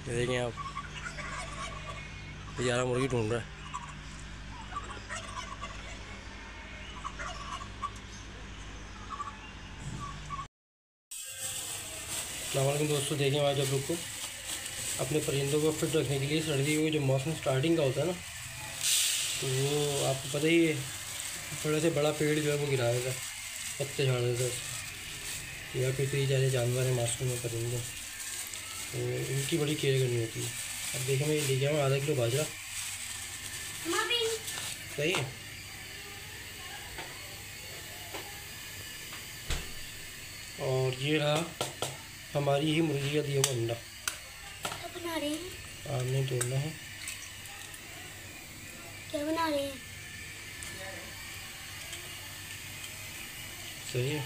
ये देखें आप, बेचारा मुर्गी ढूंढ रहा है। अस्सलामुअलैकुम दोस्तों, देखें आज आप लोग को अपने परिंदों को फिट रखने के लिए सर्दी को जो मौसम स्टार्टिंग का होता है ना, तो वो आपको पता ही है, बड़े से बड़ा पेड़ जो है वो गिरा देता है, पत्ते झाड़ देता है, या फिर कई सारे जानवर हैं मासूम में परिंदे, तो इनकी बड़ी केयर करनी होती है। अब देखें मैं लेके आऊँ आधा किलो बाजरा, सही है। और ये रहा हमारी ही मुर्गी का दिया हुआ अंडा, बना रहे हैं। आपने तोड़ना है। क्या बना रहे हैं? सही है।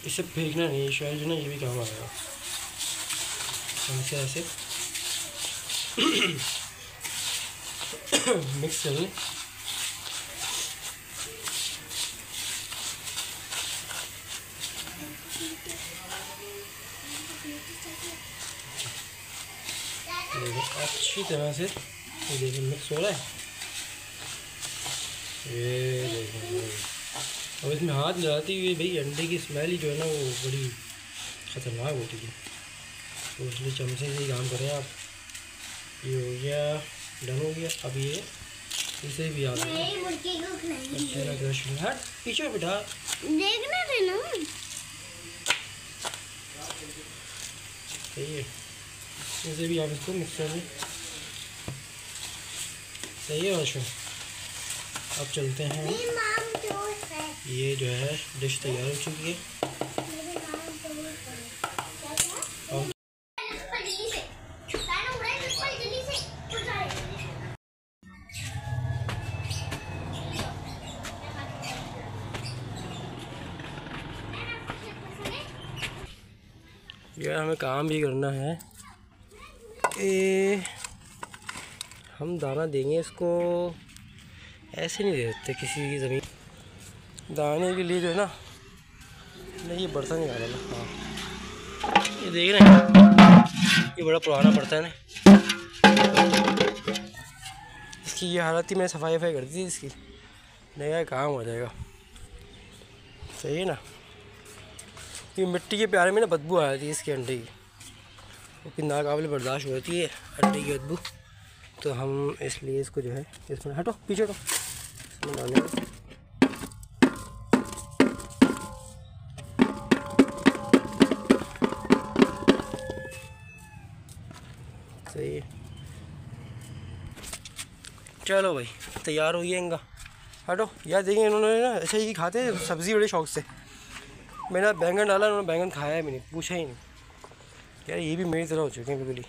इसे फेंकना नहीं है, शायद जो ना ये भी काम आएगा। ऐसे ऐसे मिक्स कर लें। अच्छी तरह से ये देखिए मिक्स हो रहा है। ये देखिए, अब इसमें हाथ लगाती हुई भाई अंडे की स्मेल ही जो है ना वो बड़ी ख़तरनाक होती है, तो इसलिए चमचे से ही काम करें आप। ये हो गया, डन हो गया। अब ये इसे भी आप हट पीछे बिठा देखना देना। सही है, इसे भी आप इसको मिक्सर में। सही है वर्षा। अब चलते हैं, ये जो है डिश तैयार हो चुकी है। यार हमें काम भी करना है। हम दाना देंगे इसको, ऐसे नहीं दे सकते किसी की ज़मीन। दाने के लिए जो है ना, नहीं ये बर्तन नहीं आ रहा। हाँ ये देख रहे हैं, ये बड़ा पुराना बर्तन है, इसकी ये हालत थी। मैंने सफाई कर दी थी इसकी, नया काम हो जाएगा। सही है ना। ये मिट्टी के प्यारे में ना बदबू आ जाती है इसके अंडे की, वो फिर नाकाबिल बर्दाश्त होती है अंडे की बदबू, तो हम इसलिए इसको जो है इसमें हटो पीछे हटो इसमें डालने को। सही है, चलो भाई तैयार हो गया इनका। हटो यार, देखें इन्होंने ना ऐसे ही खाते हैं सब्ज़ी बड़े शौक से। मैंने बैंगन डाला, उन्होंने बैंगन खाया भी नहीं, पूछा ही नहीं। यार ये भी मेरी तरह हो चुके हैं बिल्कुल ही,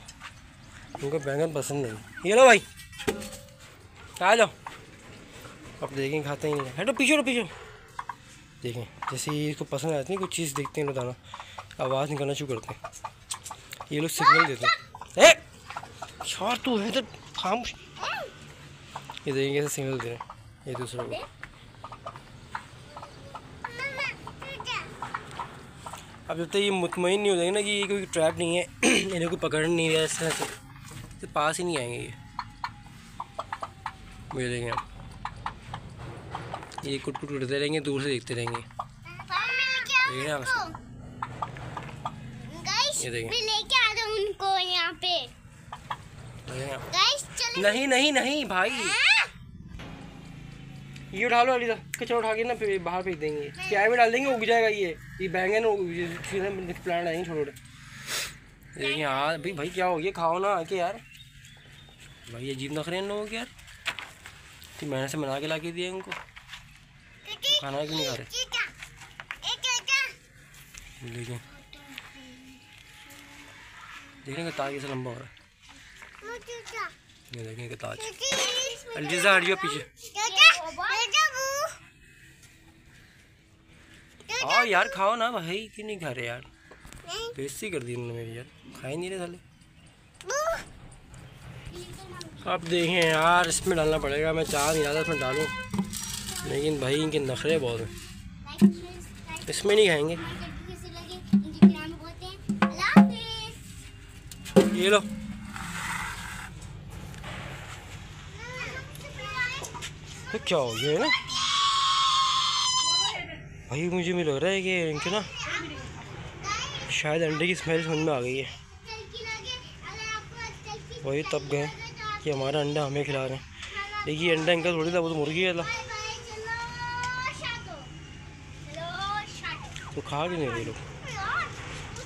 उनको बैंगन पसंद नहीं। ये लो भाई आ जाओ। अब देखें खाते ही नहीं। हटो पीछे पीछे। देखें जैसे ही इसको पसंद आती है कुछ चीज़, देखते हैं दाना आवाज़ निकालना शुरू करते हैं, ये लोग सिग्नल देते हैं। यार तू है तो खामोश। ये देखें कैसे सिग्नल दे रहे हैं एक दूसरे को। अब जब तक ये मुतमईन नहीं हो जाएंगे ना कि ये कोई ट्रैप नहीं है, इन्हें कोई पकड़ नहीं है इस तरह से, तो पास ही नहीं आएंगे ये। मुझे देखेंगे आप, ये कुट कुट करते रहेंगे, दूर से देखते रहेंगे। देख रहे हैं आप, ये देखें लेके आ जाओ उनको यहाँ पे। नहीं नहीं नहीं भाई, ये उठा लो अली, कचरा उठा के ना फिर बाहर फेंक देंगे, क्या में डाल देंगे, उग जाएगा ये बैंगन प्लांट आएंगे छोटे छोटे। देखिए यार भाई क्या हो गया, खाओ ना आके यार। भाई अजीब नखरे इन लोगों के यार, कि मैंने से बना के ला के दिया इनको, तो खाना क्यों नहीं खा रहे। देखिए देख रहे ताज कैसे लंबा हो रहा है। ये देखेंगे ताज। अलजीजा हट जाओ पीछे। आओ यार खाओ ना भाई, क्यों नहीं खा रहे यार, बेइज्जती कर दी उन्होंने मेरी यार, खा ही नहीं रहे साले। अब देखें यार, इसमें डालना पड़ेगा, मैं चाह नहीं रहा था इसमें डालूं, लेकिन भाई इनके नखरे बहुत हैं, इसमें नहीं खाएंगे। ये लो। तो क्या हो गया है ना भाई, मुझे भी लग रहा है कि इनके ना शायद अंडे की स्मेल समझ में आ गई है। वही तब गए कि हमारा अंडा हमें खिला रहे हैं। देखिए अंडा इनका थोड़ी था, वो तो मुर्गी है। तो खा के नहीं रहे लोग।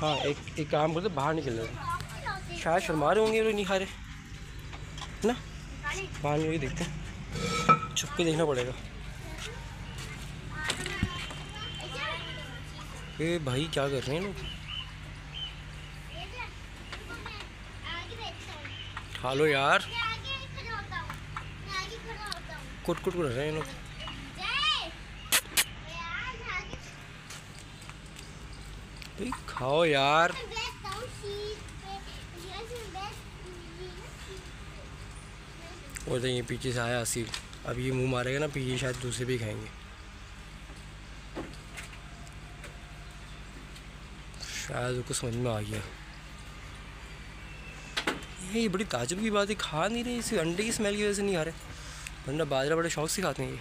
हाँ एक काम करते, बाहर निकल रहे, शायद शर्मा रहे होंगे लोग, नहीं खा रहे ना। बाहर निकल के देखते हैं, छुप के देखना पड़ेगा। ये भाई क्या कर रहे हैं लोग? खा लो यार, कुट कुट कर रहे हैं लोग। भाई खाओ यार। और तो ये पीछे से आया असील, अब ये मुंह मारेगा ना पीछे, शायद दूसरे भी खाएंगे। शायद उसको समझ में आ गया। ये बड़ी ताजुब की बात है, खा नहीं रहे इसे, अंडे की स्मेल की वजह से नहीं खा रहे, वरना बाजरा बड़े शौक से खाते हैं ये।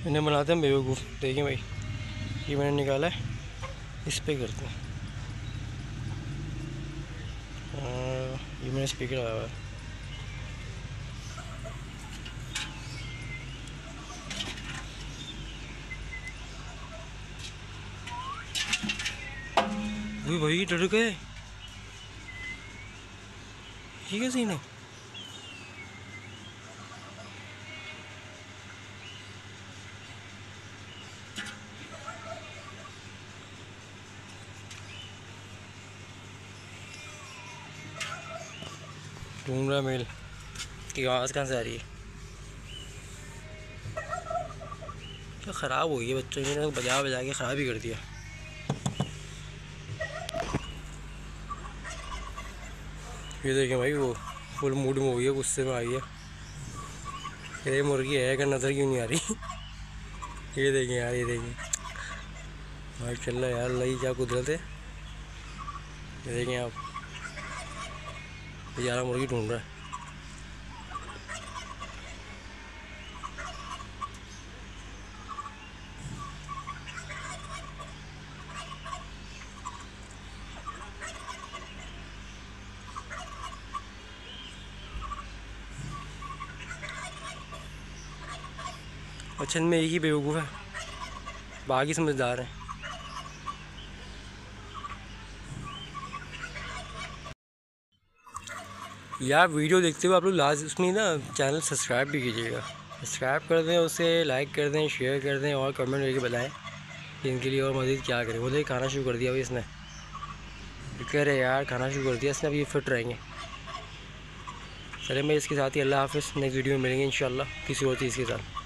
इन्हें बनाते हैं बेवकूफ़। देखिए भाई, ये मैंने निकाला है, इस पे करते हैं। ये मैंने स्पीकर लगाया हुआ है। भाई डर गए, ये क्या सीन है? ढूंढ रहा मेल की आवाज़ कहाँ से आ रही है? क्या ख़राब हो गई है बच्चों ने, बजा बजा के ख़राब ही कर दिया। ये देखें भाई, वो फुल मूड में हो गई है, गुस्से में आई है। ये मुर्गी है क्या, नज़र क्यों नहीं आ रही? ये देखें यार, ये देखें भाई, चल रहा यार, लगी क्या कुदरत है। ये देखें आप, बेचारा मुर्गी ढूंढ रहा है। अच्छा, इनमें एक ही बेवकूफ़ है, बाकी समझदार हैं। यार वीडियो देखते हुए आप लोग लाजमी ना चैनल सब्सक्राइब भी कीजिएगा। सब्सक्राइब कर दें, उसे लाइक कर दें, शेयर कर दें, और कमेंट करके बताएं कि इनके लिए और मज़ीद क्या करें। वो देखिए खाना शुरू कर दिया भाई इसने, कह रहे यार खाना शुरू कर दिया इसने, अब ये फिट रहेंगे। चले मैं इसके साथ ही अल्लाह हाफ़िज़, नेक्स्ट वीडियो में मिलेंगे इंशाल्लाह किसी और चीज़ के साथ।